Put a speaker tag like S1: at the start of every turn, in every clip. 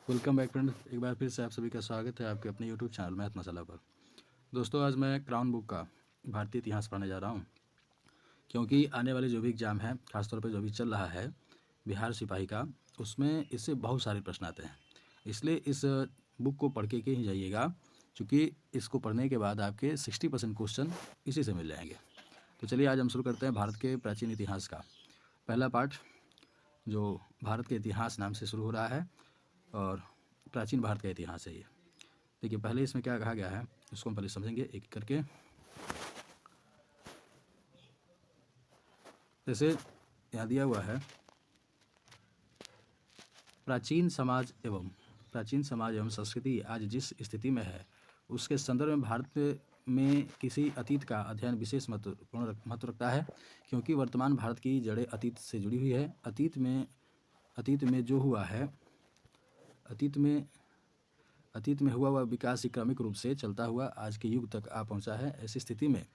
S1: Welcome back friend. एक बार फिर से आप सभी का स्वागत है आपके अपने यूट्यूब चैनल मैथ मसाला पर। दोस्तों, आज मैं क्राउन बुक का भारतीय इतिहास पढ़ने जा रहा हूँ, क्योंकि आने वाले जो भी एग्ज़ाम है, खासतौर पे जो भी चल रहा है बिहार सिपाही का, उसमें इससे बहुत सारे प्रश्न आते हैं। इसलिए इस बुक को पढ़ के ही जाइएगा, क्योंकि इसको पढ़ने के बाद आपके 60% क्वेश्चन इसी से मिल जाएंगे। तो चलिए आज हम शुरू करते हैं भारत के प्राचीन इतिहास का पहला पार्ट, जो भारत के इतिहास नाम से शुरू हो रहा है और प्राचीन भारत का इतिहास है ये। देखिए, पहले इसमें क्या कहा गया है उसको हम पहले समझेंगे एक एक करके। जैसे यहाँ दिया हुआ है, प्राचीन समाज एवं संस्कृति आज जिस स्थिति में है उसके संदर्भ में भारत में किसी अतीत का अध्ययन विशेष महत्व रखता है, क्योंकि वर्तमान भारत की जड़ें अतीत से जुड़ी हुई है। अतीत में जो हुआ है, अतीत में हुआ विकास ही क्रमिक रूप से चलता हुआ आज के युग तक आ पहुंचा है। ऐसी स्थिति में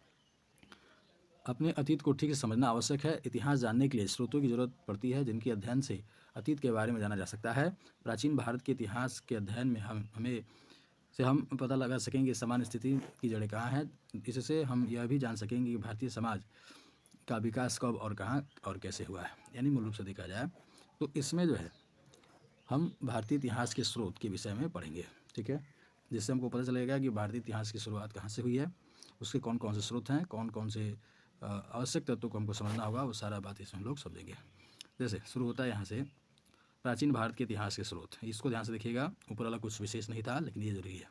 S1: अपने अतीत को ठीक से समझना आवश्यक है। इतिहास जानने के लिए स्रोतों की जरूरत पड़ती है, जिनके अध्ययन से अतीत के बारे में जाना जा सकता है। प्राचीन भारत के इतिहास के अध्ययन में हम पता लगा सकेंगे सामान्य स्थिति की जड़ें कहाँ हैं। इससे हम यह भी जान सकेंगे कि भारतीय समाज का विकास कब और कहाँ और कैसे हुआ है। यानी मूल रूप से देखा जाए तो इसमें जो है हम भारतीय इतिहास के स्रोत के विषय में पढ़ेंगे, ठीक है, जिससे हमको पता चलेगा कि भारतीय इतिहास की शुरुआत कहाँ से हुई है, उसके कौन कौन से स्रोत हैं, कौन कौन से आवश्यक तत्वों को हमको समझना होगा, वो सारा बात इसमें हम लोग समझेंगे। जैसे शुरू होता है यहाँ से, प्राचीन भारत के इतिहास के स्रोत। इसको ध्यान से देखिएगा, ऊपर वाला कुछ विशेष नहीं था लेकिन ये जरूरी है।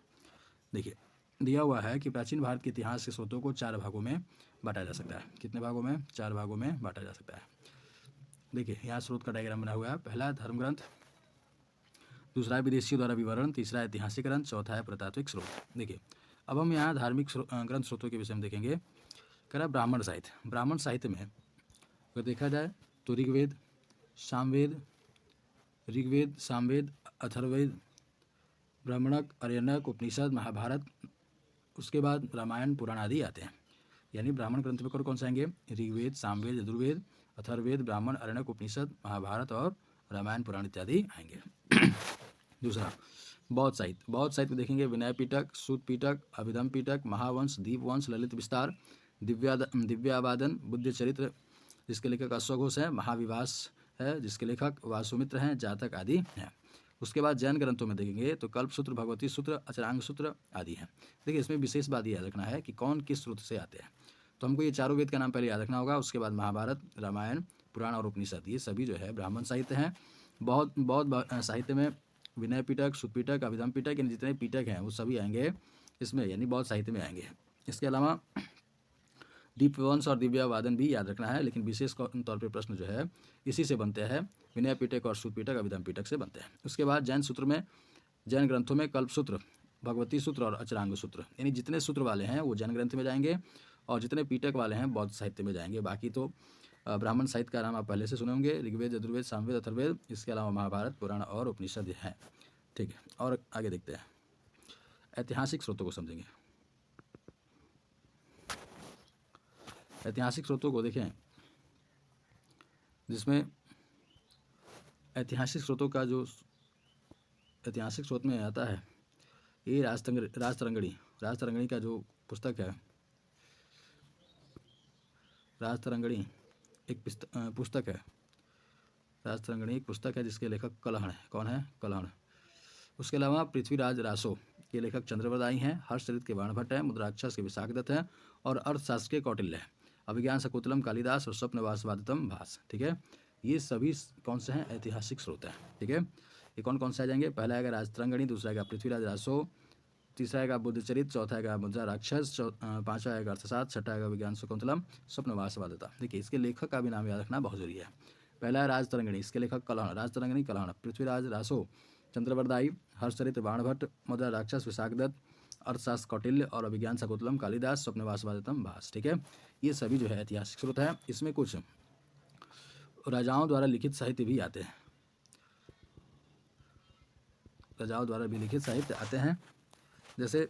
S1: देखिए, दिया हुआ है कि प्राचीन भारत के इतिहास के स्रोतों को 4 भागों में बांटा जा सकता है। कितने भागों में? 4 भागों में बांटा जा सकता है। देखिए, यहाँ स्रोत का डायग्राम बना हुआ है। पहला धर्म ग्रंथ, दूसरा है विदेशियों द्वारा विवरण, तीसरा है ऐतिहासिक ग्रंथ, चौथा है पुरातात्विक स्रोत। देखिए, अब हम यहाँ धार्मिक ग्रंथ स्रोतों के विषय में देखेंगे। कह रहा ब्राह्मण साहित्य। ब्राह्मण साहित्य में अगर देखा जाए तो ऋग्वेद, सामवेद, अथर्ववेद, ब्राह्मणक, आर्यनक, उपनिषद, महाभारत, उसके बाद रामायण, पुराण आदि आते हैं। यानी ब्राह्मण ग्रंथ में कौन से आएंगे? ऋग्वेद, सामवेद, यजुर्वेद, अथर्ववेद, ब्राह्मण, आर्यनक, उपनिषद, महाभारत और रामायण, पुराण इत्यादि आएंगे। दूसरा बौद्ध साहित्य। बौद्ध साहित्य में देखेंगे विनय पिटक, सूत पिटक, अभिधम पिटक, महावंश, दीपवंश, ललित विस्तार, दिव्यावादन, बुद्ध चरित्र जिसके लेखक अश्वघोष हैं, महाविवास है जिसके लेखक वासुमित्र हैं, जातक आदि हैं। उसके बाद जैन ग्रंथों में देखेंगे तो कल्पसूत्र, भगवती सूत्र, अचरांग सूत्र आदि हैं। देखिए, इसमें विशेष बात याद रखना है कि कौन किस सूत्र से आते हैं। तो हमको ये चारों वेद का नाम पहले याद रखना होगा। उसके बाद महाभारत, रामायण, पुराण और उपनिषद, ये सभी जो है ब्राह्मण साहित्य हैं। बौद्ध साहित्य में विनय पिटक, सुत पिटक, अभिधम पिटक, यानी जितने पिटक हैं वो सभी आएंगे इसमें, यानी बौद्ध साहित्य में आएंगे। इसके अलावा दीपवंश और दिव्यावादन भी याद रखना है, लेकिन विशेष तौर पर प्रश्न जो है इसी से बनते हैं। विनय पिटक और सूत पिटक, अभिधम पिटक से बनते हैं। उसके बाद जैन ग्रंथों में कल्पसूत्र, भगवती सूत्र और अचरांग सूत्र, यानी जितने सूत्र वाले हैं वो जैन ग्रंथ में जाएंगे और जितने पिटक वाले हैं बौद्ध साहित्य में जाएंगे। बाकी तो ब्राह्मण साहित्य का नाम आप पहले से सुने होंगे, ऋग्वेद, यजुर्वेद, सामवेद, अथर्ववेद, इसके अलावा महाभारत, पुराण और उपनिषद हैं। ठीक है, और आगे देखते हैं, ऐतिहासिक स्रोतों को समझेंगे। ऐतिहासिक स्रोतों को देखें, जिसमें ऐतिहासिक स्रोतों का जो ऐतिहासिक स्रोत में आता है ये राजतरंगिणी का जो पुस्तक है, राजतरंगिणी एक पुस्तक है। राजतरंगिणी एक पुस्तक है जिसके लेखक कलहण है। कौन है? कलहण। उसके अलावा पृथ्वीराज रासो के लेखक चंद्रवरदायी हैं, हर्षचरित के बाणभट्ट हैं, मुद्राक्षस के विशाखदत्त हैं और अर्थशास्त्र के कौटिल्य हैं, अभिज्ञान शकुंतलम कालिदास और स्वप्नवासवादितम भास। ठीक है, ये सभी कौन से हैं? ऐतिहासिक स्रोत हैं। ठीक है, ये कौन कौन से आ जाएंगे? पहला आएगा राजतरंगिणी, दूसरा आएगा पृथ्वीराज रासो, तीसरा आएगा बुद्धचरित, चौथा आएगा मुद्रा राक्षस, पांचवा आएगा अर्थशास्त्र, छठा आएगा विज्ञान शकुंतलम, स्वप्नवासवादिता। देखिए, इसके लेखक का भी नाम याद रखना बहुत जरूरी है। पहला है राजतरंगिणी, इसके लेखक कलहण, राजतरंगिणी कलहण, पृथ्वीराज रासो, चंद्रवरदायी, हर्षचरित्र बाणभट्ट, मुद्रा राक्षस विशाखदत्त, अर्थशास्त्र कौटिल्य और अभिज्ञान शकुंतलम कालिदास, स्वप्नवासवादितम भास। ठीक है, ये सभी जो है ऐतिहासिक स्रोत है। इसमें कुछ राजाओं द्वारा लिखित साहित्य भी आते हैं, राजाओं द्वारा भी लिखित साहित्य आते हैं। जैसे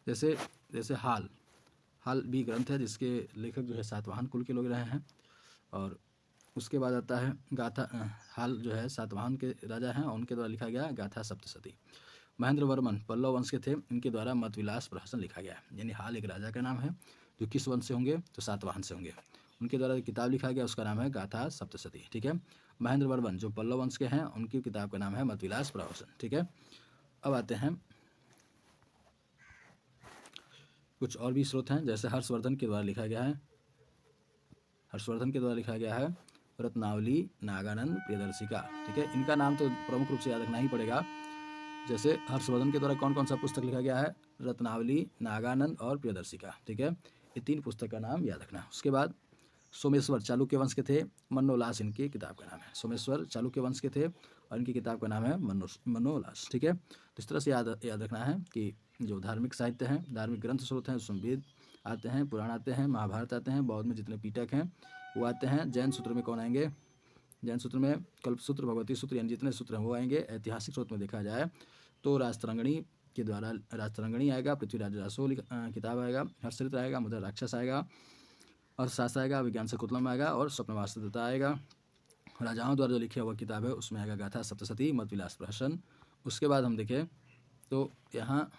S1: जैसे जैसे हाल भी ग्रंथ है जिसके लेखक जो है सातवाहन कुल के लोग रहे हैं और उसके बाद आता है गाथा हाल जो है सातवाहन के राजा हैं, उनके द्वारा लिखा गया गाथा सप्तशती। महेंद्र वर्मन पल्लव वंश के थे, इनके द्वारा मतविलास प्रहसन लिखा गया है। यानी हाल एक राजा का नाम है जो किस वंश से होंगे, तो सातवाहन से होंगे। उनके द्वारा किताब लिखा गया, उसका नाम है गाथा सप्तशती। ठीक है, महेंद्र वर्मन जो पल्लव वंश के हैं, उनकी किताब का नाम है मतविलास प्रहसन। ठीक है, अब आते हैं कुछ और भी स्रोत हैं, जैसे हर्षवर्धन के द्वारा लिखा गया है, हर्षवर्धन के द्वारा लिखा गया है रत्नावली नागानंद प्रियदर्शिका। ठीक है, इनका नाम तो प्रमुख रूप से याद रखना ही पड़ेगा। जैसे हर्षवर्धन के द्वारा कौन कौन सा पुस्तक लिखा गया है, रत्नावली, नागानंद और प्रियदर्शिका। ठीक है, ये 3 पुस्तक का नाम याद रखना। उसके बाद सोमेश्वर चालुक्य वंश के थे, मनोल्लास इनकी किताब का नाम है। सोमेश्वर चालुक्य वंश के थे और इनकी किताब का नाम है मनोल्लास। ठीक है, तो इस तरह से याद रखना है कि जो धार्मिक साहित्य हैं, धार्मिक ग्रंथ स्रोत हैं, उसमें वेद आते हैं, पुराण आते हैं, महाभारत आते हैं, बौद्ध में जितने पीटक हैं वो आते हैं। जैन सूत्र में कौन आएंगे, जैन सूत्र में कल्पसूत्र, भगवती सूत्र, यानी जितने सूत्र हैं वो आएंगे। ऐतिहासिक स्रोत में देखा जाए तो राजतरंगिणी के द्वारा राजतरंगिणी आएगा, पृथ्वीराज रासो किताब आएगा, हर्षचरित्र आएगा, मदर राक्षस आएगा, अर्थशास्त्र आएगा, विज्ञान शकुंतलम आएगा और स्वप्नवास्तवता आएगा। राजाओं द्वारा जो लिखी हुआ किताब है उसमें आएगा गाथा सप्तशती, मतविलास प्रहसन। उसके बाद हम देखें तो यहाँ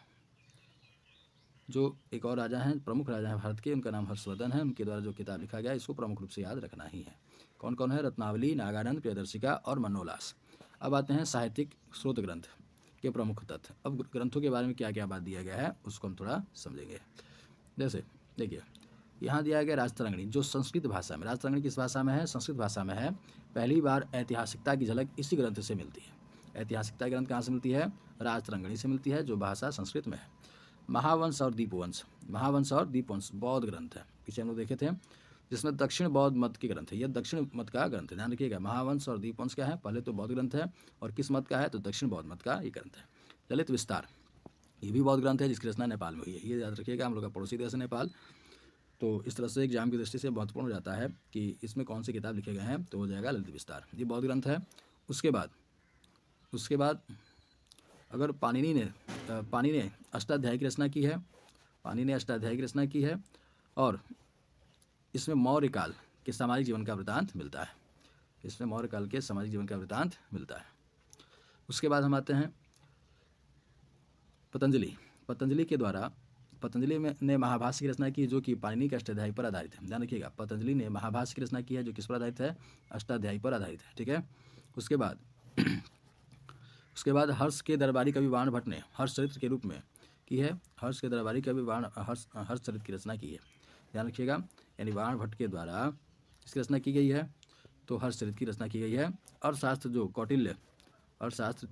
S1: जो एक और राजा हैं, प्रमुख राजा हैं भारत के, उनका नाम हर्षवर्धन है। उनके द्वारा जो किताब लिखा गया इसको प्रमुख रूप से याद रखना ही है। कौन कौन है, रत्नावली, नागानंद, प्रियदर्शिका और मनोल्लास। अब आते हैं साहित्यिक स्रोत ग्रंथ के प्रमुख तथ्य। अब ग्रंथों के बारे में क्या क्या बात दिया गया है उसको हम थोड़ा समझेंगे। जैसे देखिए यहाँ दिया गया राजतरंगिणी, जो संस्कृत भाषा में, राजतरंगिणी किस भाषा में है, संस्कृत भाषा में है। पहली बार ऐतिहासिकता की झलक इसी ग्रंथ से मिलती है। ऐतिहासिकता ग्रंथ कहाँ से मिलती है, राजतरंगिणी से मिलती है, जो भाषा संस्कृत में है। महावंश और दीपवंश, महावंश और दीपवंश बौद्ध ग्रंथ है, पीछे हम लोग देखे थे, जिसमें दक्षिण बौद्ध मत के ग्रंथ है। यह दक्षिण मत का ग्रंथ है, ध्यान रखिएगा। महावंश और दीपवंश क्या है, पहले तो बौद्ध ग्रंथ है, और किस मत का है, तो दक्षिण बौद्ध मत का ये ग्रंथ है। ललित विस्तार, ये भी बौद्ध ग्रंथ है, जिसकी रचना नेपाल में हुई है। ये याद रखिएगा, हम लोग का पड़ोसी देश है नेपाल। तो इस तरह से एग्जाम की दृष्टि से महत्वपूर्ण हो जाता है कि इसमें कौन सी किताब लिखे गए हैं, तो हो जाएगा ललित विस्तार, ये बौद्ध ग्रंथ है। उसके बाद अगर पाणिनि ने अष्टाध्यायी की रचना की है, पाणिनि ने अष्टाध्यायी की रचना की है, और इसमें मौर्य काल के सामाजिक जीवन का वृतांत मिलता है, इसमें मौर्य काल के सामाजिक जीवन का वृतांत मिलता है। उसके बाद हम आते हैं पतंजलि। पतंजलि के द्वारा, पतंजलि ने महाभाष्य की रचना की, जो कि पाणिनि के अष्टाध्यायी पर आधारित है। ध्यान रखिएगा, पतंजलि ने महाभाष्य की रचना की है, जो किस पर आधारित है, अष्टाध्यायी पर आधारित है। ठीक है, उसके बाद हर्ष के दरबारी कवि वाण भट्ट ने हर्षचरित्र के रूप में की है। हर्ष के दरबारी कवि वाण हर्षचरित्र की रचना की है, ध्यान रखिएगा। यानी वाण भट्ट के द्वारा इसकी रचना की गई है, तो हर्षचरित्र की रचना की गई है। अर्थशास्त्र जो कौटिल्य, अर्थशास्त्र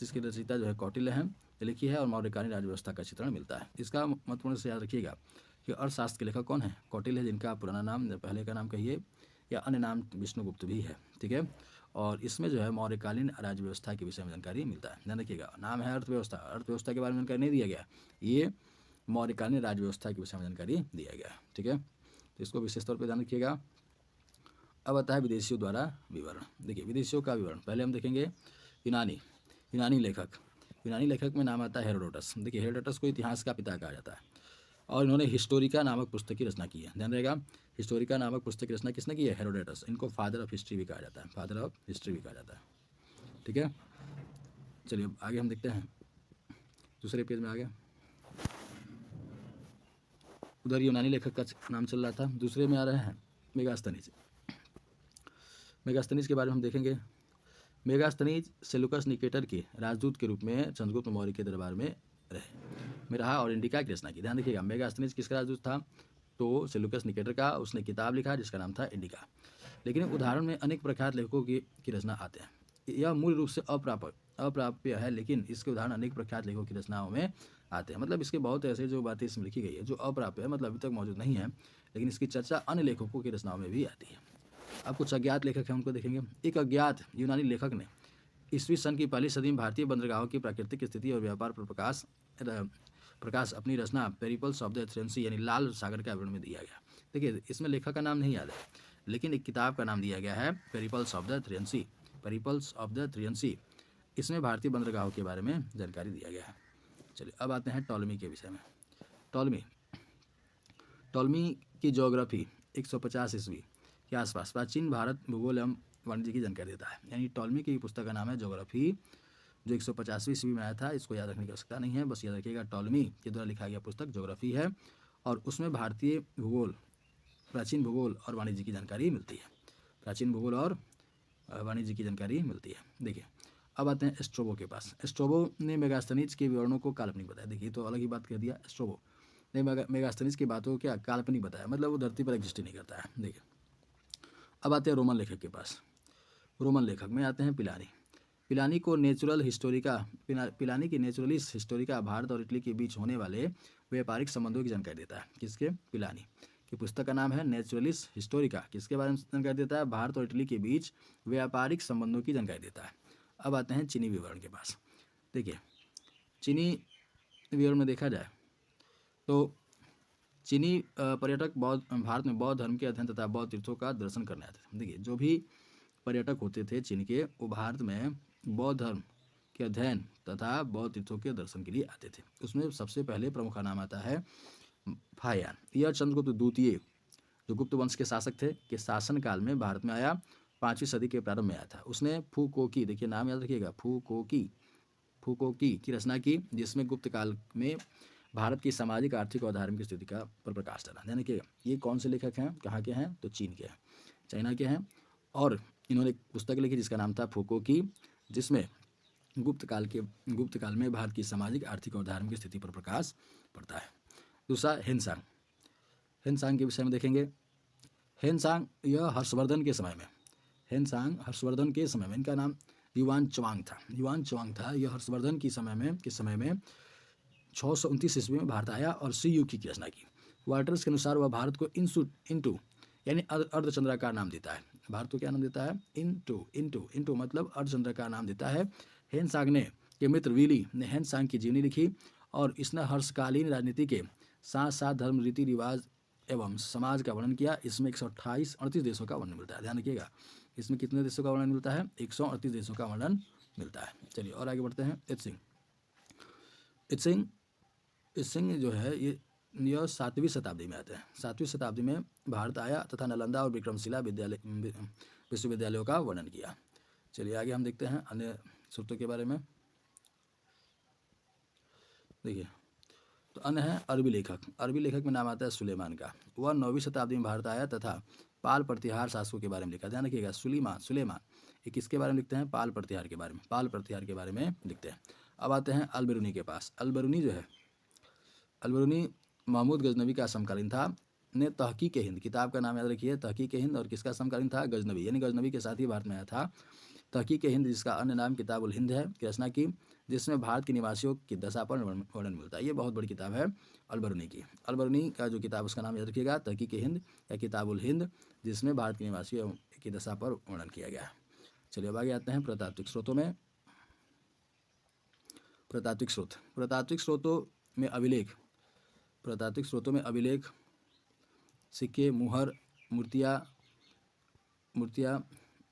S1: इसकी रचयिता जो है कौटिल्य हैं, लिखी है, और मौर्यकालीन राज्यव्यवस्था का चित्रण मिलता है। इसका महत्वपूर्ण से याद रखिएगा कि अर्थशास्त्र के लेखक कौन है, कौटिल्य है, जिनका पुराना नाम, पहले का नाम कहिए या अन्य नाम विष्णुगुप्त भी है। ठीक है, और इसमें जो है मौर्यकालीन राज्य व्यवस्था के विषय में जानकारी मिलता है। ध्यान रखिएगा, नाम है अर्थव्यवस्था, अर्थव्यवस्था के बारे में जानकारी नहीं दिया गया, ये मौर्यकालीन राज्य व्यवस्था के विषय में जानकारी दिया गया। ठीक है, तो इसको विशेष तौर पर ध्यान रखिएगा। अब आता है विदेशियों द्वारा विवरण। देखिए विदेशियों का विवरण पहले हम देखेंगे यूनानी लेखक में नाम आता है हेरोडोटस। देखिए हेरोडोटस को इतिहास का पिता कहा जाता है, और इन्होंने हिस्टोरिका नामक पुस्तक की रचना की है। ध्यान रहेगा, हिस्टोरिका नामक पुस्तक की रचना किसने की है, हेरोडोटस। इनको फादर ऑफ हिस्ट्री भी कहा जाता है, फादर ऑफ हिस्ट्री भी कहा जाता है। ठीक है, चलिए आगे हम देखते हैं, दूसरे पेज में आ गया। उधर यूनानी लेखक का नाम चल रहा था, दूसरे में आ रहे हैं मेगास्थनीज। मेगास्थनीज के बारे में हम देखेंगे। मेगास्थनीज सेलुकस निकेटर के राजदूत के रूप में चंद्रगुप्त मौर्य के दरबार में रहा और इंडिका की रचना की। ध्यान रखिएगा, मेगास्थनीज किसका राजदूत था, तो सेलुकस निकेटर का। उसने किताब लिखा जिसका नाम था इंडिका। लेकिन उदाहरण में अनेक प्रख्यात लेखकों की रचना आते हैं। यह मूल रूप से अप्राप्य है, लेकिन इसके उदाहरण अनेक प्रख्यात लेखकों की रचनाओं में आते हैं। मतलब इसके बहुत ऐसे जो बातें इसमें लिखी गई है जो अप्राप्य है, मतलब अभी तक मौजूद नहीं है, लेकिन इसकी चर्चा अन्य लेखकों की रचनाओं में भी आती है। अब कुछ अज्ञात लेखक हैं, उनको देखेंगे। एक अज्ञात यूनानी लेखक ने ईस्वी सन की पहली सदी में भारतीय बंदरगाहों की प्राकृतिक स्थिति और व्यापार पर प्रकाश अपनी रचना पेरिपल्स ऑफ द एथेंसी यानी लाल सागर के विवरण में दिया गया। देखिए इसमें लेखक का नाम नहीं याद है, लेकिन एक किताब का नाम दिया गया है पेरिपल्स ऑफ द थ्रियंसी। इसमें भारतीय बंदरगाहों के बारे में जानकारी दिया गया है। चलिए अब आते हैं टॉलमी के विषय में। टॉलमी की ज्योग्राफी 150 ईस्वी के आसपास प्राचीन भारत भूगोल एवं वाणिज्य की जानकारी देता है। यानी टॉलमी की पुस्तक का नाम है ज्योग्राफी, जो 150वीं ईस्वी में आया था। इसको याद रखने की आवश्यकता नहीं है, बस याद रखिएगा टॉलमी के द्वारा लिखा गया पुस्तक ज्योग्राफी है, और उसमें भारतीय भूगोल, प्राचीन भूगोल और वाणिज्य की जानकारी मिलती है। प्राचीन भूगोल और वाणिज्य की जानकारी मिलती है। देखिए अब आते हैं स्ट्रोबो के पास। स्ट्रोबो ने मेगास्थनीज के विवरणों को काल्पनिक बताया। देखिए तो अलग ही बात कह दिया। स्ट्रोबो ने मेगास्थनीज की बातों को क्या काल्पनिक बताया, मतलब वो धरती पर एग्जिस्ट ही नहीं करता है। देखिए अब आते हैं रोमन लेखक के पास। रोमन लेखक में आते हैं पिलानी। पिलानी को नेचुरल हिस्टोरिका पिलानी की नेचुरलिस्ट हिस्टोरिका भारत और इटली के बीच होने वाले व्यापारिक संबंधों की जानकारी देता है। किसके? पिलानी की पुस्तक का नाम है नेचुरलिस्ट हिस्टोरिका। किसके बारे में जानकारी देता है? भारत और इटली के बीच व्यापारिक संबंधों की जानकारी देता है। अब आते हैं चीनी विवरण के पास। देखिए चीनी विवरण में देखा जाए तो चीनी पर्यटक भारत में बौद्ध धर्म के अध्ययन तथा बौद्ध तीर्थों का दर्शन करने आते थे। देखिए जो भी पर्यटक होते थे चीन के, वो भारत में बौद्ध धर्म के अध्ययन तथा बौद्ध तीर्थों के दर्शन के लिए आते थे। उसमें सबसे पहले प्रमुख नाम आता है फाहियान। यह चंद्रगुप्त द्वितीय, जो गुप्त वंश के शासक थे, के शासन काल में भारत में आया। 5वीं सदी के प्रारंभ में आया था। उसने फूकोकी, देखिए नाम याद रखिएगा, फूकोकी की रचना की, जिसमें गुप्त काल में भारत की सामाजिक, आर्थिक और धार्मिक स्थिति का पर प्रकाश डाला। ध्यान रखिएगा ये कौन से लेखक हैं, कहाँ के हैं? तो चीन के हैं, चाइना के हैं। और इन्होंने एक पुस्तक लिखी जिसका नाम था फूकोकी, जिसमें गुप्त काल में भारत की सामाजिक, आर्थिक और धार्मिक स्थिति पर प्रकाश पड़ता है। दूसरा हेनसांग। हेनसांग के विषय में देखेंगे। हेनसांग यह हर्षवर्धन के समय में, हेनसांग हर्षवर्धन के समय में, इनका नाम युवान चुआंग था। यह हर्षवर्धन के समय में 629 ईस्वी में भारत आया और सी यू की रचना की। वाटर्स के अनुसार वह भारत को इंटू यानी अर्धचंद्राकार नाम देता है। भारत को क्या नाम देता है? इंटू मतलब अर्धचंद्राकार नाम देता है। हेनसांग ने के मित्र विली ने हेनसांग की जीवनी लिखी, और इसने हर्षकालीन राजनीति के साथ साथ धर्म, रीति रिवाज एवं समाज का वर्णन किया। इसमें 138 देशों का वर्णन मिलता है। ध्यान रखिएगा इसमें कितने देशों का वर्णन मिलता है? 138 देशों का वर्णन मिलता है। चलिए और आगे बढ़ते हैं। इत्सिंग जो है यह 7वीं शताब्दी में आते हैं। 7वीं शताब्दी में भारत आया तथा नालंदा और विक्रमशिला विश्वविद्यालयों का वर्णन किया। चलिए आगे हम देखते हैं अन्य स्रोतों के बारे में। देखिए तो अन्य है अरबी लेखक में नाम आता है सुलेमान का। वह 9वीं शताब्दी में भारत आया तथा पाल प्रतिहार शासकों के बारे में लिखा। ध्यान रखिएगा सुलेमान ये किसके बारे में लिखते हैं? पाल प्रतिहार के बारे में लिखते हैं। अब आते हैं अलबरूनी के पास। अलबरूनी महमूद गजनवी का समकालीन था। ने तहकीक हिंद किताब का नाम याद रखिए, तहकीक हिंद, और किसका समकालीन था? गजनवी, यानी गजनवी के साथ ही भारत में आया था। तहकीक हिंद, जिसका अन्य नाम किताबुल हिंद है, की रचना की, जिसमें भारत के निवासियों की दशा पर वर्णन मिलता है। ये बहुत बड़ी किताब है अलबरूनी की। अलबरूनी का जो किताब उसका नाम याद रखिएगा, तहकीक हिंद या किताबुल हिंद, जिसमें भारत के निवासियों की दशा पर वर्णन किया गया है। चलिए अब आगे आते हैं प्रतात्विक स्रोतों में। प्रतात्विक स्रोतों में अभिलेख, सिक्के, मुहर, मूर्तियाँ,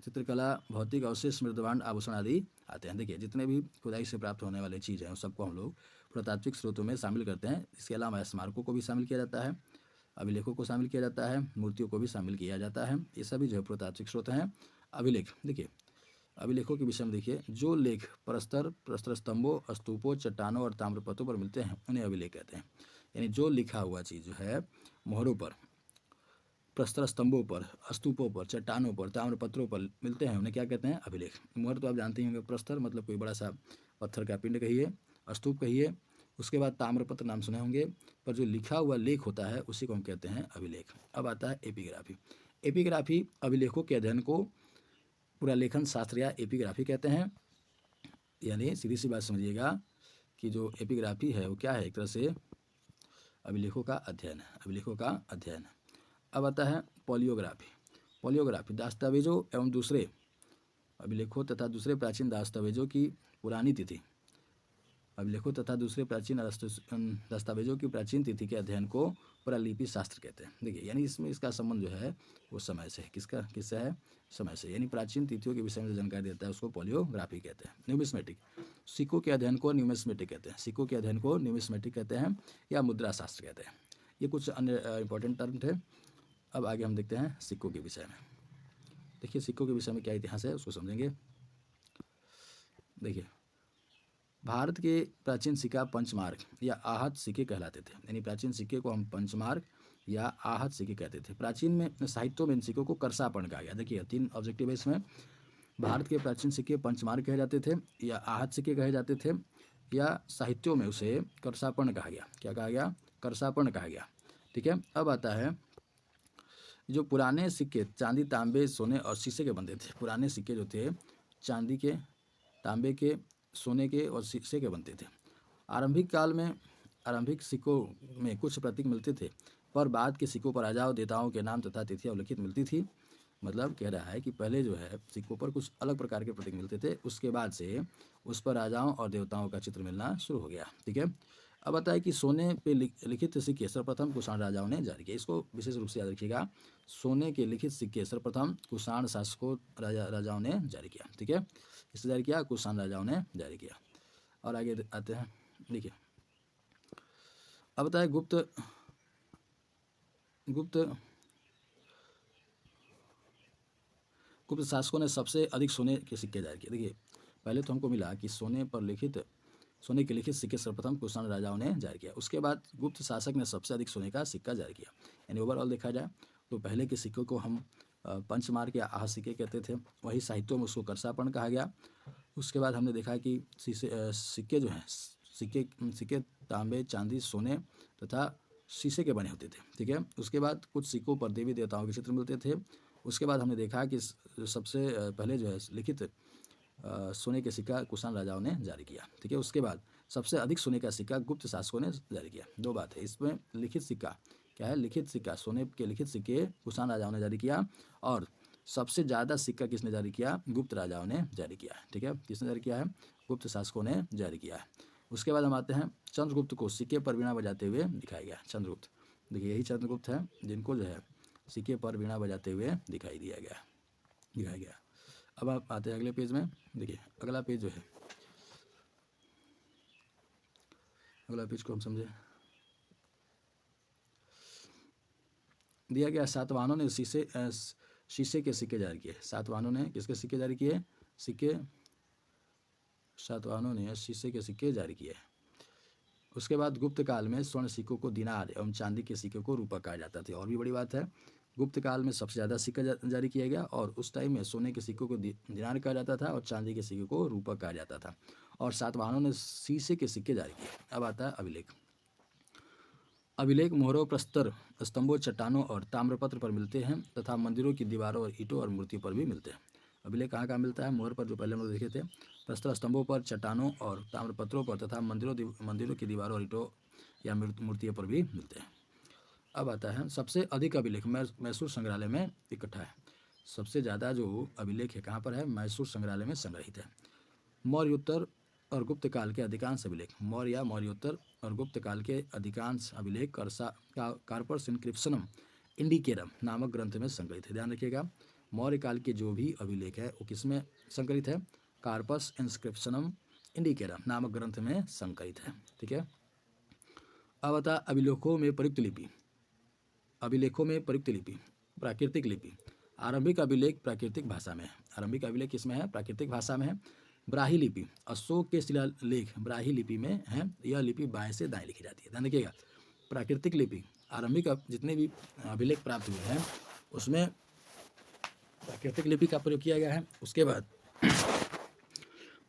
S1: चित्रकला, भौतिक अवशेष, मृदभांड, आभूषण आदि आते हैं। देखिए जितने भी खुदाई से प्राप्त होने वाली चीज़ हैं उन सबको हम लोग प्रतात्विक स्रोतों में शामिल करते हैं। इसके अलावा स्मारकों को भी शामिल किया जाता है, अभिलेखों को शामिल किया जाता है, मूर्तियों को भी शामिल किया जाता है। ये सभी जो है प्रतात्विक स्रोत हैं। अभिलेख, देखिए अभिलेखों के विषय में देखिए, जो लेख प्रस्तर स्तंभों, स्तूपों, चट्टानों और ताम्रपत्रों पर मिलते हैं उन्हें अभिलेख कहते हैं। यानी जो लिखा हुआ चीज़ जो है मोहरों पर, प्रस्तर स्तंभों पर, स्तूपों पर, चट्टानों पर, ताम्रपत्रों पर मिलते हैं उन्हें क्या कहते हैं? अभिलेख। मोहर तो आप जानते ही होंगे, प्रस्तर मतलब कोई बड़ा सा पत्थर का पिंड कहिए, स्तूप कहिए, उसके बाद ताम्रपत्र नाम सुने होंगे, पर जो लिखा हुआ लेख होता है उसी को हम कहते हैं अभिलेख। अब आता है एपिग्राफी अभिलेखों के अध्ययन को पूरा लेखन शास्त्र या एपिग्राफी कहते हैं। यानी सीधी सी बात समझिएगा कि जो एपिग्राफी है वो क्या है? एक तरह से अभिलेखों का अध्ययन। अब आता है पॉलियोग्राफी दस्तावेजों एवं दूसरे अभिलेखों तथा दूसरे प्राचीन दस्तावेजों की पुरानी तिथि, अभिलेखों तथा दूसरे प्राचीन दस्तावेजों की प्राचीन तिथि के अध्ययन को पुरालिपि शास्त्र कहते हैं। देखिए यानी इसमें इसका संबंध जो है वो समय से है। किससे है? समय से। यानी प्राचीन तिथियों के विषय में जो जानकारी देता है उसको पॉलियोग्राफी कहते हैं। न्यूमिस्मेटिक, सिक्कों के अध्ययन को न्यूमिस्मेटिक कहते हैं। या मुद्रा शास्त्र कहते हैं। ये कुछ अन्य इंपॉर्टेंट टर्म थे। अब आगे हम देखते हैं सिक्कों के विषय में। देखिए सिक्कों के विषय में क्या इतिहास है उसको समझेंगे। देखिए भारत के प्राचीन सिक्का पंचमार्क या आहत सिक्के कहलाते थे, यानी प्राचीन सिक्के को हम पंचमार्क या आहत सिक्के कहते थे। प्राचीन में साहित्यों में इन सिक्कों को करसापर्ण कहा गया। देखिए 3 ऑब्जेक्टिव है इसमें। भारत के प्राचीन सिक्के पंचमार्क कहे जाते थे या आहत सिक्के कहे जाते थे, या साहित्यों में उसे करसापर्ण कहा गया। क्या कहा गया? करसापर्ण कहा गया। ठीक है। अब आता है जो पुराने सिक्के चांदी, तांबे, सोने और शीशे के बनते थे। पुराने सिक्के जो थे चांदी के, तांबे के, सोने के और शीशे के बनते थे। आरंभिक काल में आरंभिक सिक्कों में कुछ प्रतीक मिलते थे, पर बाद के सिक्कों पर राजाओं देवताओं के नाम तथा तिथियां उल्लिखित मिलती थी। मतलब कह रहा है कि पहले जो है सिक्कों पर कुछ अलग प्रकार के प्रतीक मिलते थे, उसके बाद से उस पर राजाओं और देवताओं का चित्र मिलना शुरू हो गया। ठीक है। अब आता है कि सोने पे लिखित सिक्के सर्वप्रथम कुषाण राजाओं ने जारी किए। इसको विशेष रूप से याद रखिएगा। सोने के लिखित सिक्के सर्वप्रथम कुषाण शासकों राजाओं ने जारी किया। ठीक है। किसने जारी किया? कुषाण राजाओं ने जारी किया। और आगे आते हैं। देखिए अब बताए गुप्त शासकों ने सबसे अधिक सोने के सिक्के जारी किए। देखिए पहले तो हमको मिला कि सोने के लिखित सिक्के सर्वप्रथम कुषाण राजाओं ने जारी किया। उसके बाद गुप्त शासक ने सबसे अधिक सोने का सिक्का जारी किया। यानी ओवरऑल देखा जाए तो पहले के सिक्कों को हम पंचमार्क या आह सिक्के कहते थे, वही साहित्यों में उसको करसापर्ण कहा गया। उसके बाद हमने देखा कि सिक्के जो हैं सिक्के तांबे, चांदी, सोने तथा शीशे के बने होते थे। ठीक है। उसके बाद कुछ सिक्कों पर देवी देवताओं के चित्र मिलते थे। उसके बाद हमने देखा कि सबसे पहले जो है लिखित सोने के सिक्का कुषाण राजाओं ने जारी किया। ठीक है। उसके बाद सबसे अधिक सोने का सिक्का गुप्त शासकों ने जारी किया। दो बात है इसमें। लिखित सिक्का क्या है? लिखित सिक्का, सोने के लिखित सिक्के कुषाण राजाओं ने जारी किया, और सबसे ज़्यादा सिक्का किसने जारी किया? गुप्त राजाओं ने जारी किया है। ठीक है। किसने जारी किया है? गुप्त शासकों ने जारी किया है। उसके बाद हम आते हैं चंद्रगुप्त को सिक्के पर वीणा बजाते हुए दिखाया गया। चंद्रगुप्त, देखिए यही चंद्रगुप्त है जिनको जो है सिक्के पर वीणा बजाते हुए दिखाया गया। अब आप आते हैं अगले पेज में। देखिए अगला पेज जो है, अगला पेज को हम समझे। दिया गया सातवाहनों ने शीशे के सिक्के जारी किए। सातवाहनों ने किसके सिक्के जारी किए? सातवाहनों ने शीशे के सिक्के जारी किए। उसके बाद गुप्त काल में स्वर्ण सिक्कों को दिनार एवं चांदी के सिक्कों को रूपक कहा जाता था। और भी बड़ी बात है, गुप्त काल में सबसे ज़्यादा सिक्का जारी किया गया, और उस टाइम में सोने के सिक्कों को दिनार कहा जाता था और चांदी के सिक्कों को रूपक कहा जाता था। और सातवाहनों ने शीशे के सिक्के जारी किए। अब आता है अभिलेख मोहरों, प्रस्तर, स्तंभों, चट्टानों और ताम्रपत्र पर मिलते हैं तथा मंदिरों की दीवारों और ईंटों और मूर्तियों पर भी मिलते हैं। अभिलेख कहाँ मिलता है? मोहर पर, जो पहले हम लोग देखे थे, प्रस्तर, स्तंभों पर, चट्टानों और ताम्रपत्रों पर तथा मंदिरों की दीवारों और ईंटों या मूर्तियों पर भी मिलते हैं। अब आता है सबसे अधिक अभिलेख मैसूर संग्रहालय में इकट्ठा है। सबसे ज़्यादा जो अभिलेख है कहाँ पर है? मैसूर संग्रहालय में संग्रहित है। मौर्योत्तर और गुप्त काल के अधिकांश अभिलेख, मौर्योत्तर और गुप्त काल के अधिकांश अभिलेख कार्पस इनक्रिप्शनम इंडिकेरम नामक ग्रंथ में संग्रहित है। ध्यान रखिएगा, मौर्य काल के जो भी अभिलेख है वो किसमें संग्रहित है? कार्पस इनस्क्रिप्शनम इंडिकेरम नामक ग्रंथ में संग्रहित है। ठीक है। अब बता अभिलेखों में प्रयुक्त लिपि, प्राकृतिक लिपि। आरंभिक अभिलेख प्राकृतिक भाषा में है। आरंभिक अभिलेख किसमें है? प्राकृतिक भाषा में है। ब्राही लिपि, अशोक के शिलालेख ब्राही लिपि में है। यह लिपि बाएं से दाएं लिखी जाती है। ध्यान रखिएगा, प्राकृतिक लिपि, आरंभिक जितने भी अभिलेख प्राप्त हुए हैं उसमें प्राकृतिक लिपि का प्रयोग किया गया है। उसके बाद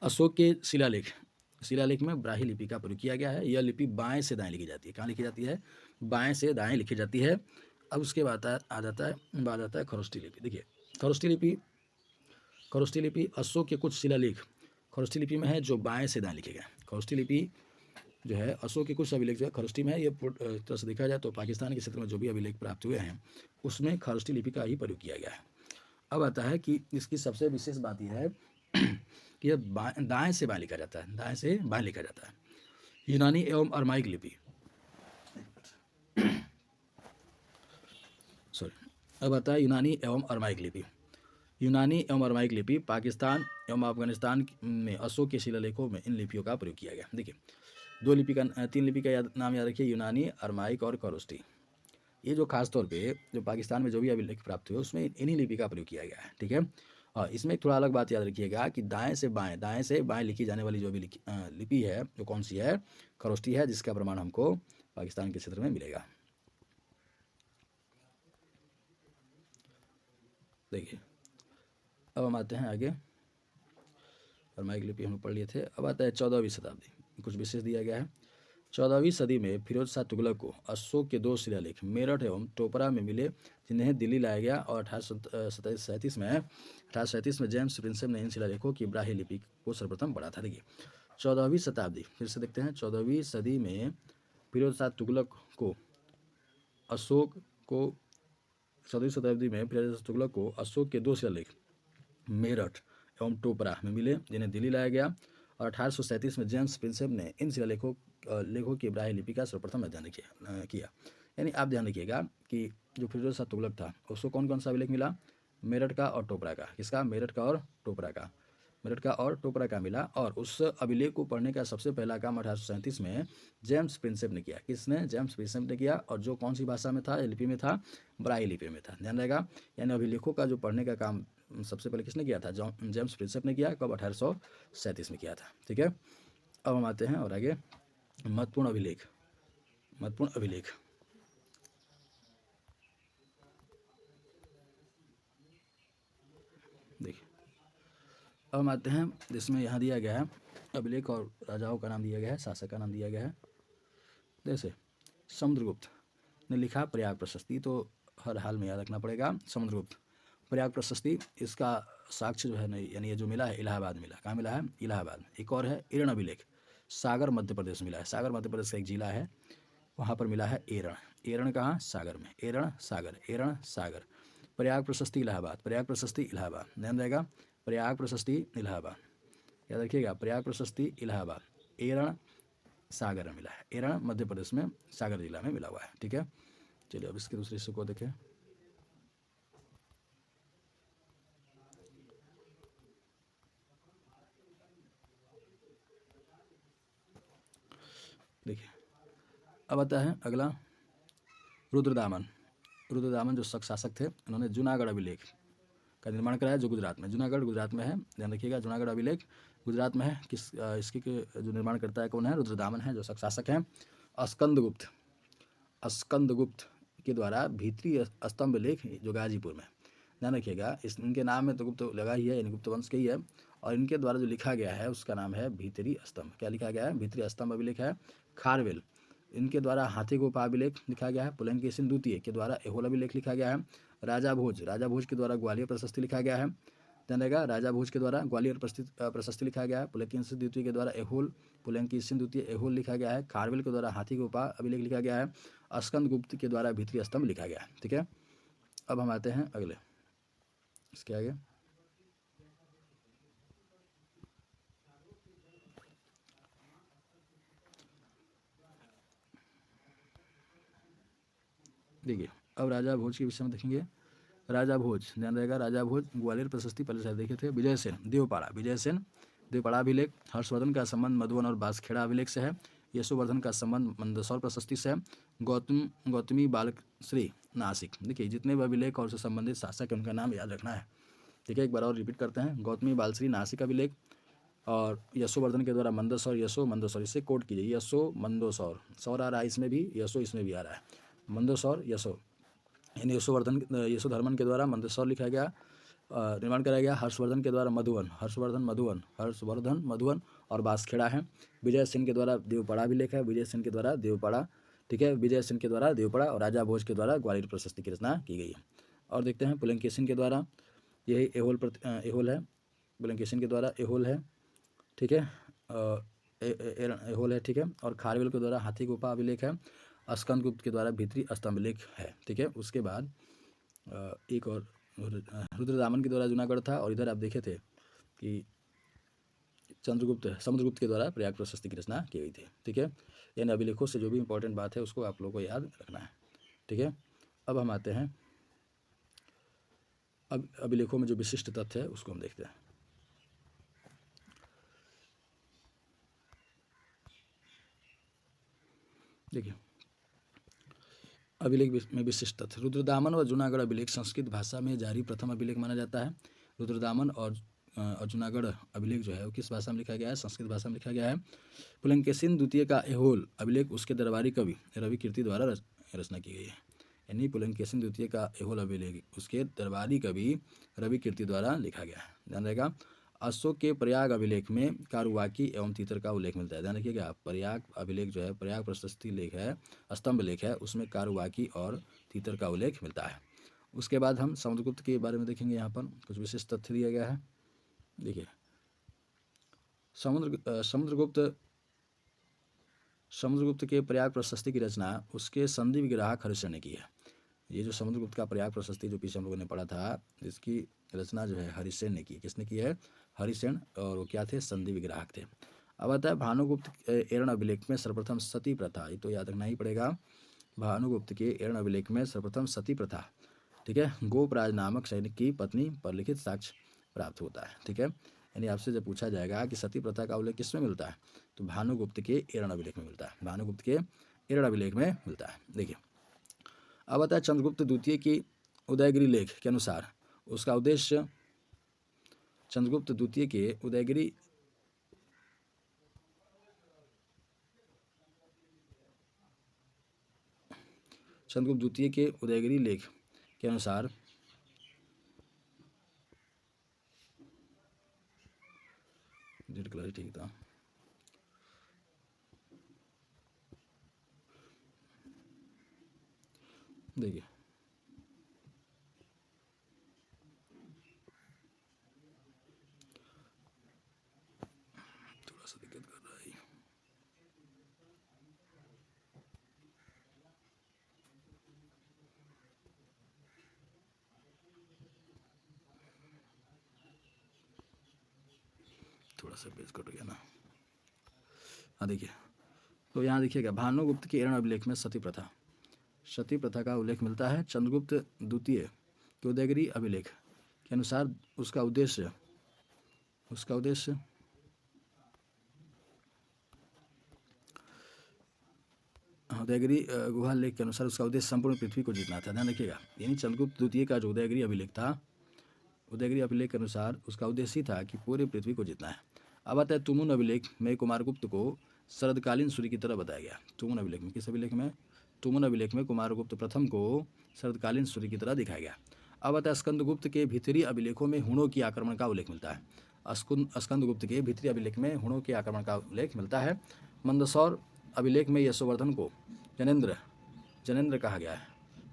S1: अशोक के शिलालेख में ब्राही लिपि का प्रयोग किया गया है। यह लिपि बाएं से दाएं लिखी जाती है। कहाँ लिखी जाती है? बाएं से दाएं लिखी जाती है। अब उसके बाद आ जाता है खरोष्ठी लिपि। देखिए खरोष्ठी लिपि अशोक के कुछ शिलालेख खरोष्ठी लिपि में है जो बाएं से दाएं लिखे गए। खरोष्ठी लिपि जो है अशोक के कुछ अभिलेख जो है खरोष्ठी में है। ये तरह से देखा जाए तो पाकिस्तान के क्षेत्र में जो भी अभिलेख प्राप्त हुए हैं उसमें खरोष्ठी लिपि का ही प्रयोग किया गया है। अब आता है कि इसकी सबसे विशेष बात यह है कि यह दाएं से बाएं लिखा जाता है। दाएं से बाएं लिखा जाता है। यूनानी एवं अरमाइक लिपि अब आता है यूनानी एवं अरमाइक लिपि पाकिस्तान एवं अफगानिस्तान में अशोक के शिलालेखों में इन लिपियों का प्रयोग किया गया। देखिए तीन लिपि का नाम याद रखिए, यूनानी, अरमाइक और खरोष्ठी। ये जो खास तौर पे जो पाकिस्तान में जो भी अभिलेख प्राप्त हुए उसमें इन्हीं लिपि का प्रयोग किया गया है, ठीक है। और इसमें एक थोड़ा अलग बात याद रखिएगा कि दाएं से बाएं लिखी जाने वाली जो भी लिपि है वो कौन सी है, खरोष्टी है, जिसका प्रमाण हमको पाकिस्तान के क्षेत्र में मिलेगा। देखिए अब हम आते हैं आगे, फरमाइक लिपि हम पढ़ लिए थे। अब आता है 14वीं शताब्दी, कुछ विशेष दिया गया है। 14वीं सदी में फिरोज शाह तुगलक को अशोक के 2 शिलालेख मेरठ एवं टोपरा में मिले, जिन्हें दिल्ली लाया गया, और 1837 में जेम्स प्रिंसेप ने इन शिलालेखों की ब्राह्मी लिपि को सर्वप्रथम पढ़ा था। देखिए 14वीं शताब्दी, फिर से देखते हैं। 14वीं सदी में फिरोज शाह तुगलक को अशोक को 14वीं शताब्दी में फिरोज शाह तुगलक को अशोक के 2 शिलालेख मेरठ एवं टोपरा में मिले, जिन्हें दिल्ली लाया गया, और 1837 में जेम्स प्रिंसेप ने इन शिलालेखों की ब्राह्मी लिपि का सर्वप्रथम अध्ययन किया। यानी आप ध्यान रखिएगा कि जो फिरोज शाह तुगलक था उसको कौन कौन सा अभिलेख मिला, मेरठ का और टोपरा का। किसका, मेरठ का और टोपरा का, मेरठ का और टोपरा का मिला। और उस अभिलेख को पढ़ने का सबसे पहला काम 1837 में जेम्स प्रिंसेप ने किया। किसने, जेम्स प्रिंसेप ने किया, और जो कौन सी भाषा में था, लिपि में था, ब्राह्मी लिपि में था, ध्यान रहेगा। यानी अभिलेखों का जो पढ़ने का काम सबसे पहले किसने किया था, जेम्स प्रिंसेप ने किया। कब, 1837 में किया था, ठीक है। अब हम आते हैं और आगे, महत्वपूर्ण अभिलेख। महत्वपूर्ण अभिलेख देखिए, अब हम आते हैं जिसमें यहाँ दिया गया है अभिलेख और राजाओं का नाम दिया गया है, शासक का नाम दिया गया है। जैसे समुद्रगुप्त ने लिखा प्रयाग प्रशस्ति, तो हर हाल में याद रखना पड़ेगा समुद्रगुप्त प्रयाग प्रशस्ति। इसका साक्ष्य जो है नहीं, यानी ये जो मिला है इलाहाबाद मिला। कहाँ मिला है, इलाहाबाद। एक और है एरण अभिलेख, सागर मध्य प्रदेश मिला है। सागर मध्य प्रदेश का एक जिला है, वहाँ पर मिला है एरण। एरण कहाँ, सागर में, एरण सागर, एरण सागर। प्रयाग प्रशस्ति इलाहाबाद, प्रयाग प्रशस्ति इलाहाबाद, ध्यान रहेगा, प्रयाग प्रशस्ति इलाहाबाद, याद रखिएगा, प्रयाग प्रशस्ति इलाहाबाद। एरण सागर में मिला है, एरण मध्य प्रदेश में सागर जिला में मिला हुआ है, ठीक है। चलिए अब इसके दूसरे हिस्से को देखें। देखिए अब आता है अगला, रुद्रदामन। रुद्रदामन जो शासक थे, उन्होंने जूनागढ़ अभिलेख का निर्माण कराया, जो गुजरात में, जूनागढ़ गुजरात में है, ध्यान रखिएगा, जूनागढ़ अभिलेख गुजरात में है। इसकी जो निर्माण करता है कौन है, रुद्रदामन है, जो शासक हैं। स्कंदगुप्त, स्कंदगुप्त के द्वारा भीतरी स्तंभ लेख, जो गाजीपुर में, ध्यान रखिएगा, इनके नाम में तो गुप्त लगा ही है, यानी गुप्त वंश के ही है। और इनके द्वारा जो लिखा गया है उसका नाम है भीतरी स्तंभ। क्या लिखा गया है, भीतरी स्तंभ अभिलेख है। खारवेल, इनके द्वारा हाथी गोपा अभिलेख लिखा गया है। पुलंकेशिन द्वितीय के द्वारा एहोल अभिलेख लिखा गया है। राजा भोज के द्वारा ग्वालियर प्रशस्ति लिखा गया है, ध्यान रहेगा, राजा भोज के द्वारा ग्वालियर प्रशस्ति लिखा गया है। पुलंकेशिन द्वितीय के द्वारा एहोल, पुलंकेशिन द्वितीय एहोल लिखा गया है। खारवेल के द्वारा हाथी गोपा अभिलेख लिखा गया है। स्कंदगुप्त के द्वारा भीतरी स्तंभ लिखा गया है, ठीक है। अब हम आते हैं अगले, इसके आगे। देखिए अब राजा भोज के विषय में देखेंगे। राजा भोज, ध्यान रहेगा, राजा भोज ग्वालियर प्रशस्ति पहले शायद देखे थे। विजय सेन देवपाड़ा, विजय सेन देवपाड़ा अभिलेख। हर्षवर्धन का संबंध मधुबन और बांसखेड़ा अभिलेख से है। यशोवर्धन का संबंध मंदसौर प्रशस्ति से है। गौतमी बालश्री नासिक। देखिए जितने भी अभिलेख और उससे संबंधित शासक हैं उनका नाम याद रखना है, ठीक है। एक बार और रिपीट करते हैं, गौतमी बालश्री नासिक अभिलेख, और यशोवर्धन के द्वारा मंदसौर, यशो मंदसौर, इससे कोट कीजिए, यशो मंदसौर, सौर आ रहा है इसमें भी, यशो इसमें भी आ रहा है, मंदसौर यशो, यानी यशोधर्मन के द्वारा मंदसौर लिखा गया, निर्माण कराया गया। हर्षवर्धन के द्वारा मधुबन, हर्षवर्धन मधुबन और बांसखेड़ा है। विजय सेन के द्वारा देवपाड़ा भी लिखा है, विजय सेन के द्वारा देवपाड़ा, ठीक है, विजय सेन के द्वारा देवपाड़ा, और राजा भोज के द्वारा ग्वालियर प्रशस्ति की रचना की गई है। और देखते हैं पुलंकेशिन के द्वारा, यही एहोल है, पुलंकेशिन के द्वारा एहोल है, ठीक है, एहोल है, ठीक है। और खारवेल के द्वारा हाथी गोपा अभिलेख है। स्कंदगुप्त के द्वारा भीतरी स्तंभ लेख है, ठीक है। उसके बाद एक और रुद्रदामन के द्वारा जूनागढ़ था, और इधर आप देखे थे कि समुद्रगुप्त के द्वारा प्रयाग प्रशस्ति की रचना की गई थी, ठीक है। यानी अभिलेखों से जो भी इंपॉर्टेंट बात है उसको आप लोगों को याद रखना है, ठीक है। अब हम आते हैं, अब अभिलेखों में जो विशिष्ट तथ्य है उसको हम देखते हैं। देखिए में विशिष्ट तथ्य। रुद्रदामन व जूनागढ़ अभिलेख संस्कृत भाषा में जारी प्रथम अभिलेख माना जाता है। रुद्रदामन और जूनागढ़ अभिलेख जो है वो किस भाषा में लिखा गया है? संस्कृत भाषा में लिखा गया है। पुलंकेशिन द्वितीय का एहोल अभिलेख उसके दरबारी कवि रवि कीर्ति द्वारा रचना की गई है। यानी पुलंकेशिन द्वितीय का एहोल अभिलेख उसके दरबारी कवि रवि कीर्ति द्वारा लिखा गया है। ध्यान रहेगा। अशोक के प्रयाग अभिलेख में कारुवाकी एवं तीतर का उल्लेख मिलता है। ध्यान रखिएगा, प्रयाग अभिलेख जो है, प्रयाग प्रशस्ति लेख है, स्तंभ लेख है, उसमें कारुवाकी और तीतर का उल्लेख मिलता है। उसके बाद हम समुद्रगुप्त के बारे में देखेंगे। यहाँ पर कुछ विशेष तथ्य दिया गया है। देखिए, समुद्रगुप्त के प्रयाग प्रशस्ति की रचना उसके संधि विग्राहक हरिसेन ने की है। ये जो समुद्रगुप्त का प्रयाग प्रशस्ति जो पीछे हम लोगों ने पढ़ा था, इसकी रचना जो है हरिसेन ने की। किसने की है? हरिसेन। और वो क्या थे? संधि विग्राहक थे। अब आता है भानुगुप्त एरण अभिलेख में सर्वप्रथम सती प्रथा। ये तो याद रखना ही पड़ेगा। भानुगुप्त के एरण अभिलेख में सर्वप्रथम सती प्रथा, ठीक है, गोपराज नामक सैनिक की पत्नी पर लिखित साक्ष्य प्राप्त होता है। ठीक है, यानी आपसे जब पूछा जाएगा कि सती प्रथा का उल्लेख किसमें मिलता है, तो भानुगुप्त के एरण अभिलेख में मिलता है। भानुगुप्त के एरण अभिलेख में मिलता है। देखिए, अब आता है चंद्रगुप्त द्वितीय की उदयगिरी लेख के अनुसार उसका उद्देश्य, चंद्रगुप्त द्वितीय के उदयगिरी चंद्रगुप्त द्वितीय के उदयगिरी लेख के अनुसार ठीक था। देखिए, थोड़ा सा दिक्कत कर रहा है। थोड़ा सा पेज कट गया ना। हाँ, देखिए, तो यहाँ देखिएगा, भानुगुप्त के एरण अभिलेख में सती प्रथा का उल्लेख मिलता है। चंद्रगुप्त द्वितीय के उदयगिरी अभिलेख के अनुसार उसका उद्देश्य उदयगिरी गुहा लेख के अनुसार उसका उद्देश्य संपूर्ण पृथ्वी को जीतना था। ध्यान रखिएगा, यानी चंद्रगुप्त द्वितीय का जो उदयगिरी अभिलेख था, उदयगिरी अभिलेख के अनुसार उसका उद्देश्य ही था कि पूरे पृथ्वी को जीतना है। अब आता है तुमुन अभिलेख में कुमारगुप्त को शरदकालीन सूर्य की तरह बताया गया। तुमुन अभिलेख में, किस अभिलेख में? तुमुन अभिलेख में कुमारगुप्त प्रथम को शरदकालीन सूर्य की तरह दिखाया गया। अब आता है स्कंदगुप्त के भीतरी अभिलेखों में हुणों की आक्रमण का उल्लेख मिलता है। स्कंदगुप्त के भीतरी अभिलेख में हुणों के आक्रमण का उल्लेख मिलता है। मंदसौर अभिलेख में यशोवर्धन को जनेंद्र कहा गया है।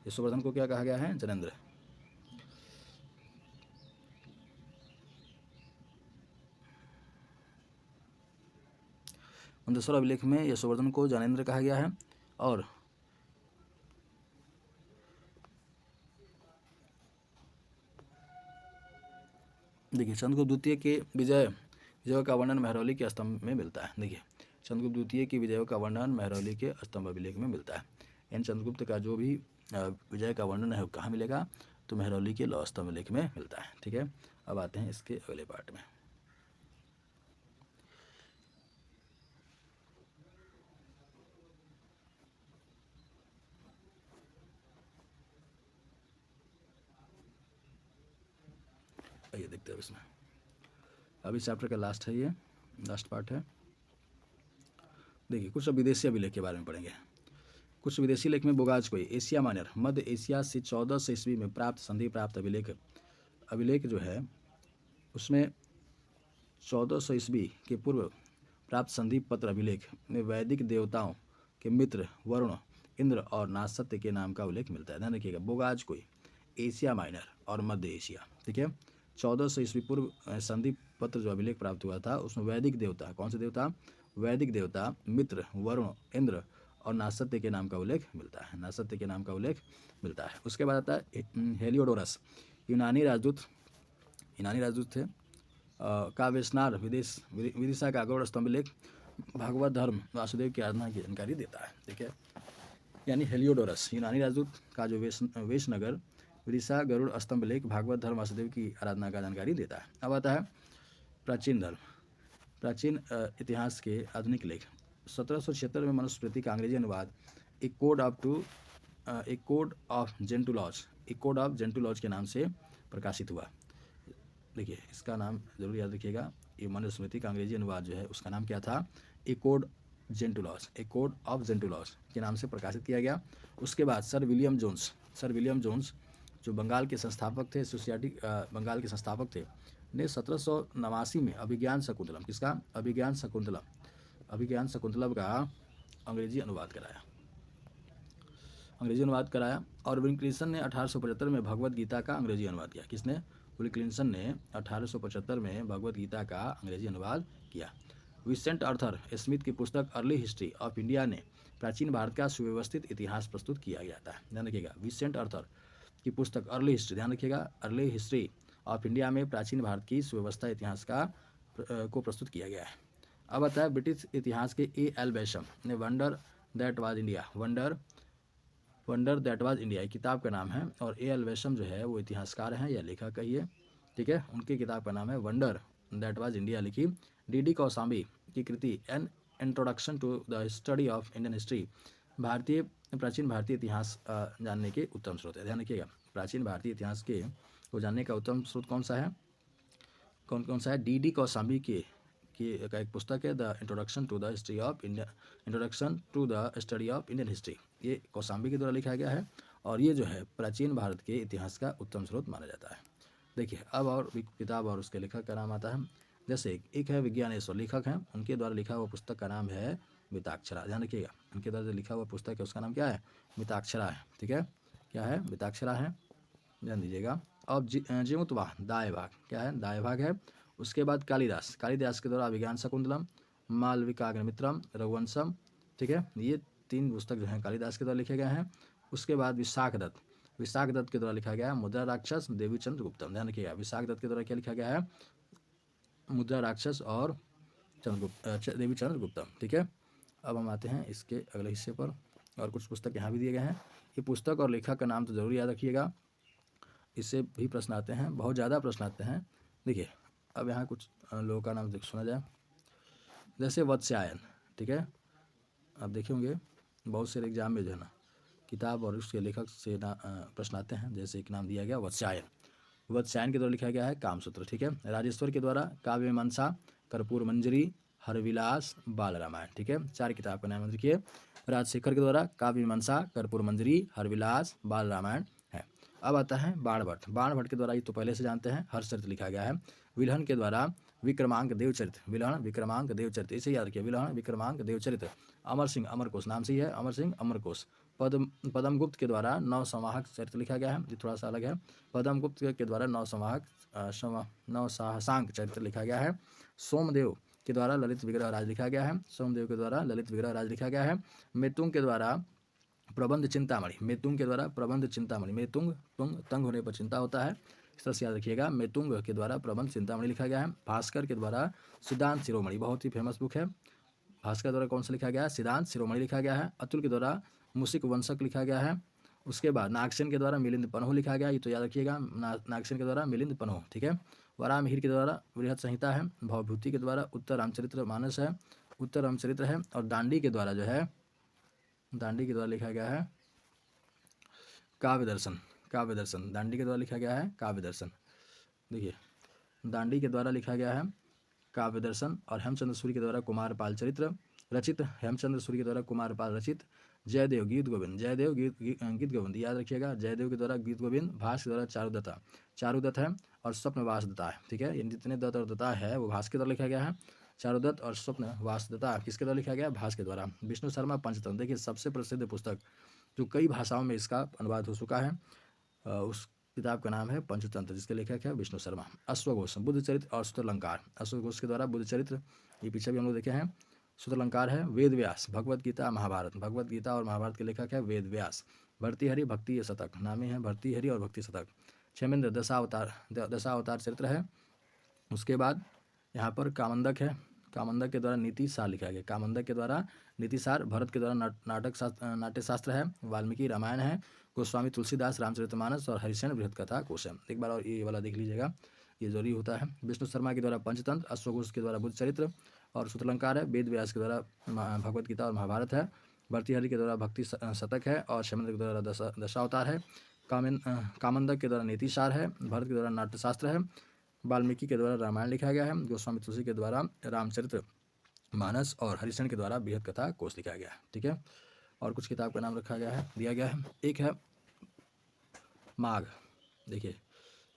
S1: यशोवर्धन को क्या कहा गया है? जनेंद्र। मंदसौर अभिलेख में यशोवर्धन को जनेंद्र कहा गया है। और देखिए, चंद्रगुप्त द्वितीय के विजयों का वर्णन महरौली के स्तंभ में मिलता है। देखिए, चंद्रगुप्त द्वितीय की विजयों का वर्णन महरौली के स्तंभ अभिलेख में मिलता है। यानी चंद्रगुप्त का जो भी विजय का वर्णन है वो कहाँ मिलेगा? तो महरौली के लौह स्तंभ लेख में मिलता है। ठीक है, अब आते हैं इसके अगले पार्ट में। आइए देखते हैं इसमें। अभी चैप्टर का लास्ट है, ये लास्ट पार्ट है। देखिए, कुछ विदेशी अभिलेख के बारे में पढ़ेंगे। कुछ विदेशी लेख में बोगाज एशिया माइनर मध्य एशिया से 1400 ईस्वी में प्राप्त संधि प्राप्त अभिलेख जो है उसमें 1400 ईस्वी के पूर्व प्राप्त संधि पत्र अभिलेख में वैदिक देवताओं के मित्र वरुण, इंद्र और नासत्य के नाम का उल्लेख मिलता है। ध्यान रखिएगा, बोगाज एशिया माइनर और मध्य एशिया। ठीक है, 1400 ईस्वी पूर्व संधि पत्र जो अभिलेख प्राप्त हुआ था उसमें वैदिक देवता, कौन से देवता? वैदिक देवता मित्र, वरुण, इंद्र और नासत्य के नाम का उल्लेख मिलता है। नासत्य के नाम का उल्लेख मिलता है। उसके बाद आता है हेलियोडोरस, यूनानी राजदूत थे। काव्यस्नार विदिशा का गौड़ स्तंभ लेख भागवत धर्म वासुदेव की आराधना की जानकारी देता है। ठीक है, यानी हेलियोडोरस यूनानी राजदूत का जो वेशनगर विदिशा गरुड़ स्तंभ लेख भागवत धर्म वासुदेव की आराधना का जानकारी देता है। अब आता है प्राचीन इतिहास के आधुनिक लेख। 1776 में मनुस्मृति का अंग्रेजी अनुवाद a code of to a code of Gentoo laws, a code of Gentoo laws के नाम से प्रकाशित हुआ। देखिए इसका नाम जरूर याद रखिएगा, ये मनुस्मृति का अंग्रेजी अनुवाद जो है उसका नाम क्या था, ए code जेंटुलॉज, a code of Gentoo laws के नाम से प्रकाशित किया गया। उसके बाद सर विलियम जोन्स जो बंगाल के संस्थापक थे, सोसाइटी बंगाल के संस्थापक थे, ने 1789 में अभिज्ञान शकुंतलम, किसका, अभिज्ञान शकुंतलम का अंग्रेजी अनुवाद कराया। और विल्किंसन ने 1875 में भगवत गीता का अंग्रेजी अनुवाद किया। किसने, विल्किंसन ने 1875 में भगवत गीता का अंग्रेजी अनुवाद किया। विसेंट आर्थर स्मिथ की पुस्तक अर्ली हिस्ट्री ऑफ इंडिया ने प्राचीन भारत का सुव्यवस्थित इतिहास प्रस्तुत किया गया था। ध्यान रखिएगा, विसेंट आर्थर की पुस्तक अर्ली हिस्ट्री, ध्यान रखिएगा, अर्ली हिस्ट्री ऑफ इंडिया में प्राचीन भारत की सुव्यवस्था इतिहास को प्रस्तुत किया गया है। अब आता है ब्रिटिश इतिहास के A.L. बेशम ने वंडर दैट वाज इंडिया किताब का नाम है। और A.L. बेशम जो है वो इतिहासकार हैं या लेखक कहिए, ठीक है, उनकी किताब का नाम है वंडर दैट वाज इंडिया लिखी। D.D. कौशाम्बी की कृति an introduction to the study of Indian history, प्राचीन भारतीय इतिहास जानने के उत्तम स्रोत है। ध्यान रखिएगा, प्राचीन भारतीय इतिहास को जानने का उत्तम स्रोत कौन सा है, कौन सा है, D.D. कौशाम्बी की का एक पुस्तक है the introduction to the study of Indian history. ये कौशाम्बी के द्वारा लिखा गया है और ये जो है प्राचीन भारत के इतिहास का उत्तम स्रोत माना जाता है। देखिए अब और किताब और उसके लेखक का नाम आता है। जैसे एक है विज्ञानेश्वर, लेखक हैं, उनके द्वारा लिखा हुआ पुस्तक का नाम है मिताक्षरा। ध्यान रखिएगा, उनके द्वारा लिखा हुआ पुस्तक है उसका नाम क्या है, मिताक्षरा है, ठीक है, क्या है, मिताक्षरा है, ध्यान दीजिएगा। अब जीमुतवाह दाएँ भाग, क्या है, दाएँ भाग है। उसके बाद कालिदास के द्वारा अभिज्ञान शकुंतलम, मालविकाग्निमित्रम, रघुवंशम, ठीक है, ये 3 पुस्तक जो हैं कालिदास के द्वारा लिखे गए हैं। उसके बाद विशाख दत्त के द्वारा लिखा गया है मुद्रा राक्षस, देवीचंद्र गुप्तम। ध्यान रखिएगा, विशाख दत्त के द्वारा क्या लिखा गया है, मुद्रा राक्षस और देवीचंद्र गुप्तम, ठीक है। अब हम आते हैं इसके अगले हिस्से पर, और कुछ पुस्तक यहाँ भी दिए गए हैं। ये पुस्तक और लेखक का नाम तो जरूर याद रखिएगा, इससे भी प्रश्न आते हैं, बहुत ज़्यादा प्रश्न आते हैं। देखिए अब यहाँ कुछ लोगों का नाम सुना जाए, जैसे वत्स्यायन, ठीक है, आप देखे होंगे बहुत से एग्जाम में जो है ना किताब और उसके लेखक से प्रश्न आते हैं। जैसे एक नाम दिया गया वत्स्यायन के द्वारा लिखा गया है कामसूत्र, ठीक है। राजेश्वर के द्वारा काव्य मीमांसा, कर्पूर मंजरी, हरविलास, बाल रामायण, ठीक है, 4 किताब का नाम लिखिए। राजशेखर के द्वारा काव्य मीमांसा, कर्पूर मंजरी, हरविलास, बाल रामायण है। अब आता है बाणभट्ट के द्वारा, ये तो पहले से जानते हैं, हर्षचरित्र लिखा गया है। विल्हन के द्वारा विक्रमांक देवचरित्र, इसे याद रखिए, विल्हन विक्रमांक देवचरित्र। अमर सिंह अमरकोश नाम से ही है, अमर सिंह अमरकोश। पद्मगुप्त के द्वारा नवसंवाहक चरित्र लिखा गया है, ये थोड़ा सा अलग है। पद्मगुप्त के द्वारा नवसाहसांक चरित्र लिखा गया है। सोमदेव के द्वारा ललित विग्रह राज लिखा गया है। मेतुंग के द्वारा प्रबंध चिंतामणि, मेतुंग तंग होने पर चिंता होता है, इस तरह से याद रखिएगा। मेतुंग के द्वारा प्रबंध चिंतामणि लिखा गया है। भास्कर के द्वारा सिद्धांत शिरोमणि, बहुत ही फेमस बुक है। भास्कर द्वारा कौन सा लिखा गया है, सिद्धांत शिरोमणि लिखा गया है। अतुल के द्वारा मुसिक वंशक लिखा गया है। उसके बाद नागसेन के द्वारा मिलिंद पन्हो लिखा गया, ये तो याद रखिएगा, नागसेन के द्वारा मिलिंद पन्हो, ठीक है। वराहमिहिर के द्वारा बृहत संहिता है। भवभूति के द्वारा उत्तर रामचरित्र मानस है, और दांडी के द्वारा लिखा गया है काव्य दर्शन, दांडी के द्वारा लिखा गया है काव्य दर्शन। देखिए दांडी के द्वारा लिखा गया है काव्य दर्शन। और हेमचंद्र सूरी के द्वारा कुमारपाल चरित्र रचित, जयदेव गीत गोविंद, गीत गोविंद याद रखिएगा, जयदेव के द्वारा गीत गोविंद। भास के द्वारा चारुदत्त है और स्वप्नवास दत्ता है, ठीक है, ये जितने दत्त और दत्ता है वो भास के द्वारा लिखा गया है। चारुदत्त और स्वप्नवास दत्ता किसके द्वारा लिखा गया, भास के द्वारा। विष्णु शर्मा पंचतंत्र, देखिए सबसे प्रसिद्ध पुस्तक जो कई भाषाओं में इसका अनुवाद हो चुका है, उस किताब का नाम है पंचतंत्र, जिसके लेखक है विष्णु शर्मा। अश्वघोष बुद्ध चरित्र और सूत्रलंकार, अश्वघोष के द्वारा बुद्ध चरित्र, ये पीछे भी हम लोग देखे हैं। सूत्रलंकार है वेद व्यास, भगवत गीता और महाभारत के लेखक है वेद व्यास। भर्तृहरि भक्ति शतक, नामी है भर्तृहरि और भक्ति शतक। क्षेमेंद्र दशावतार चरित्र है। उसके बाद यहाँ पर कामंदक है, कामंदक के द्वारा नीति सार लिखा गया, भरत के द्वारा नाट्य शास्त्र है। वाल्मीकि रामायण है। गोस्वामी तुलसीदास रामचरितमानस और हरिसेन बृहत कथा कोश है। एक बार और ये वाला देख लीजिएगा, ये जरूरी होता है। विष्णु शर्मा के द्वारा पंचतंत्र, अश्वघोष के द्वारा बुद्ध चरित्र और सूत्रलंकार है। वेद व्यास के द्वारा भगवत गीता और महाभारत है। भर्तृहरि के द्वारा भक्ति शतक है और शैलेंद्र के द्वारा दशावतार है। कामंदक के द्वारा नीतिसार है। भरत के द्वारा नाट्यशास्त्र है। वाल्मीकि के द्वारा रामायण लिखा गया है। गोस्वामी तुलसी के द्वारा रामचरित्र मानस और हरिश्चंद्र के द्वारा बृहद कथा कोश लिखा गया है। ठीक है, और कुछ किताब का नाम रखा गया है, दिया गया है। एक है माघ, देखिए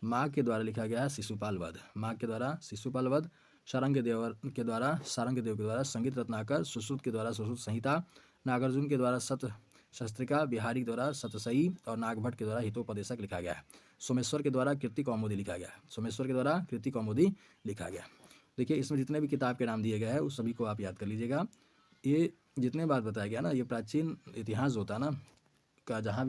S1: माघ के द्वारा लिखा गया है शिशुपाल वध। माघ के द्वारा शिशुपाल वध। सारंग के द्वारा संगीत रत्नाकर। सुश्रुत के द्वारा सुश्रुत संहिता। नागार्जुन के द्वारा सत शस्त्रिका। बिहारी के द्वारा सतसई और नागभट्ट के द्वारा हितोपदेशक लिखा गया है। सोमेश्वर के द्वारा कीर्ति कौमुदी लिखा गया है। सोमेश्वर के द्वारा कीर्ति कौमुदी लिखा गया। देखिए इसमें जितने भी किताब के नाम दिए गए हैं उस सभी को आप याद कर लीजिएगा। ये जितने बात बताया गया ना, ये प्राचीन इतिहास होता है ना का, जहाँ